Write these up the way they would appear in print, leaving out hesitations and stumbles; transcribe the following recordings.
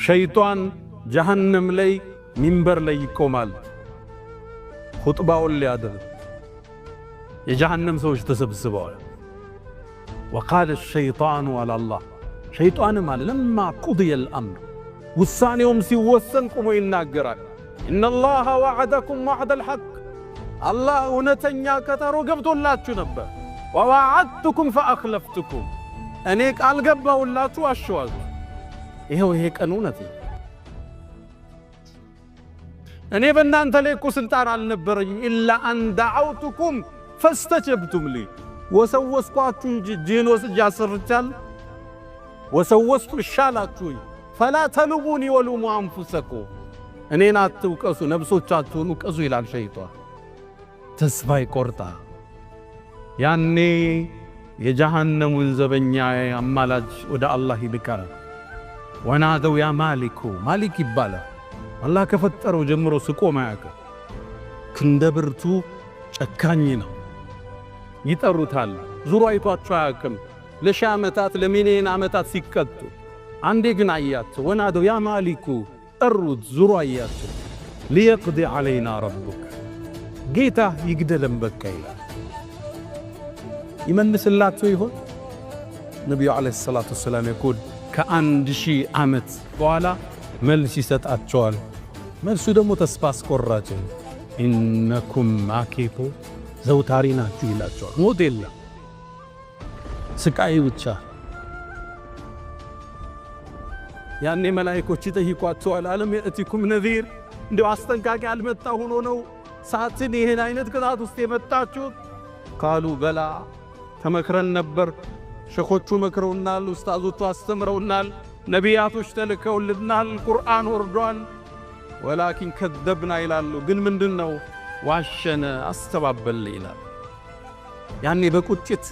ሸይጣን ጀሃነም ላይ ሚንበር ላይ ይቆማል ኹጥባውን ሊያደርግ የጀሃነም ሰዎች ተሰብስበዋል وقال الشيطان على الله شيطان ما لما قضي الأمر والثانيهم سيوسنكم ويناقرال إن الله وعدكم وعد الحق الله ونتنيا كترو قبضوا الله تنبه ووعدتكم فأخلفتكم أنيك ألقبه الله تواشوال إيهو هيك أنونتي أني بنان تليكو سلطان على النبري إلا أن دعوتكم فاستجبتم لي وسوسكم جينوس جاسرتال وسوست الشالاتوي فلا تلوموني ولوموا أنفسكم أني ناتوكسو نفسوچاتون وكسو إلى الشيطان تسفاي قرطا يعني يجهنم الزبنيا أمالاج ودى الله بكار ونادوا يا مالكو مالك يبالا الله كفتروا جمروا سكو معك كندبرتو شكانينا يطروتال زورو ايتواچو አያውቅም ለሻመታት ለሚሊዮን ዓመታት ሲከቱ አንዴ ግን አያቸው ወናዶ ያ ማሊኩ ጠሩት ዙሮ አያቸው ليقضي علينا ربك ጌታ ይግደለን በቃ ይላል ይመልስላቸው ይሆን ነብዩ አለይሂ ሰላቱ ወሰለም ይቆል ከ1000 ዓመት በኋላ መልስ ይሰጣቸዋል መልሱ ደግሞ ተስፋ አስቆራጭ ኢነኩም ማኪቱ ዘውታሪ ናችሁ ይላቸዋል ሞዴል ስቃይ ብቻ ያኔ መላእክቶች ይጠይቋቸዋል አለም የእቲኩም ነዚር እንደው አስጠንቃቂ አልመጣ ሆኖ ነው ሳትን ይሄን አይነት ቅጣት ውስጥ የመጣችሁት ቃሉ በላ ተመክረን ነበር ሸኾቹ መክረውናል ኡስታዞቹ አስተምረውናል ነቢያቶች ተልከውልናል ቁርአን ወርዷል ወላኪን ከذبنا ይላሉ ግን ምንድነው ዋሸነ አስተባበል ይላል ያኔ በቁጭት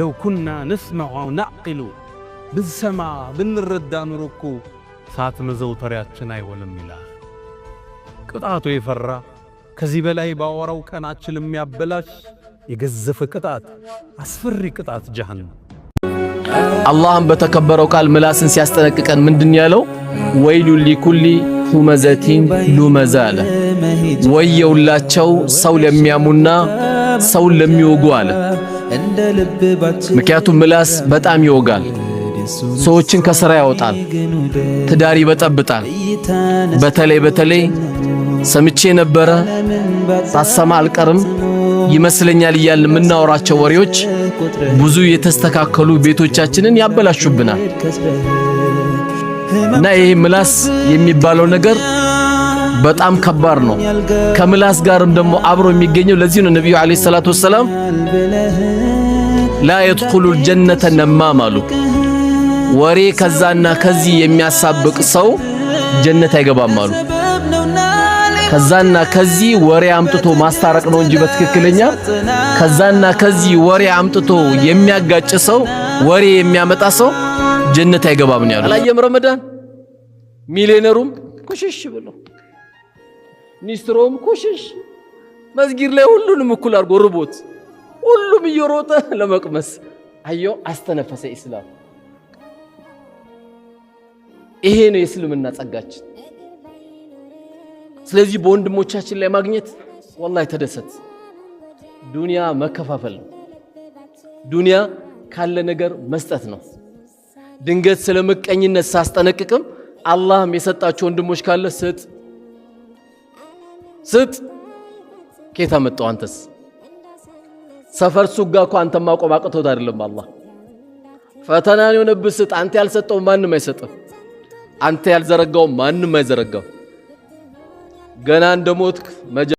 لو كنا نسمع ونعقل بالسماء بنردا نركو ساعت مزوترياችን አይወልም ይላል ቅጣቱ ይፈራ ከዚህ በላይ ባወራው ቀናችንም ያበላሽ የገዘፈ ቅጣት አስፈሪ ቅጣት ጀሃነም አላህም በተከበረው ቃል ምላስን ሲያስጠነቅቀን ምንድን ያለው ወይሉ ሊኩሊ ሁመዘቲን ሉመዛለ ወየውላቸው ሰው ለሚያሙና ሰው ለሚወጉ አለ ምክንያቱም ምላስ በጣም ይወጋል ሰዎችን ከሥራ ያወጣል ትዳር ይበጠብጣል በተለይ ሰምቼ ነበረ ሳሰማ አልቀርም ይመስለኛል ይያል ምናወራቸው ወሬዎች ብዙ የተስተካከሉ ቤቶቻችንን ያበላሹብናል እና ይሄ ምላስ የሚባለው ነገር በጣም ከባድ ነው ከምላስ ጋርም ደግሞ አብሮ የሚገኘው ለዚህ ነው ነብዩ አለይሂ ሰላቱ ወሰለም لا يدخل الجنة النمام አሉ ወሬ ከዛና ከዚህ የሚያሳብቅ ሰው ጀነት አይገባም አሉ ከዛና ከዚህ ወሬ አምጥቶ ማስታረቅ ነው እንጂ በትክክለኛ ከዛና ከዚህ ወሬ አምጥቶ የሚያጋጭ ሰው ወሬ የሚያመጣ ሰው ጀነት አይገባም ነው ያለው አላየም ረመዳን ሚሊዮነሩም ኩሽሽ ብሎ ሚኒስትሩም ኩሽሽ መስጊድ ላይ ሁሉንም እኩል አርጎ ርቦት ሁሉም እየሮጠ ለመቅመስ አዮ አስተነፈሰ ኢስላም ይሄ ነው የእስልምና ጸጋችን ስለዚህ በወንድሞቻችን ላይ ማግኘት والله ተደሰት ዱንያ መከፋፈል ነው ዱንያ ካለ ነገር መስጠት ነው ድንገት ስለመቀኝነት ሳስጠነቅቅም አላህም የሰጣቸው ወንድሞች ካለ ስጥ ከታ መጣው አንተስ ሰፈር ሱጋ እኮ አንተ ማቆም አቅቶት አይደለም አላህ ፈተናን የሆነብስጥ አንተ ያልሰጠው ማንንም አይሰጥም አንተ ያልዘረጋው ማንንም አይዘረጋው ገና እንደሞትክ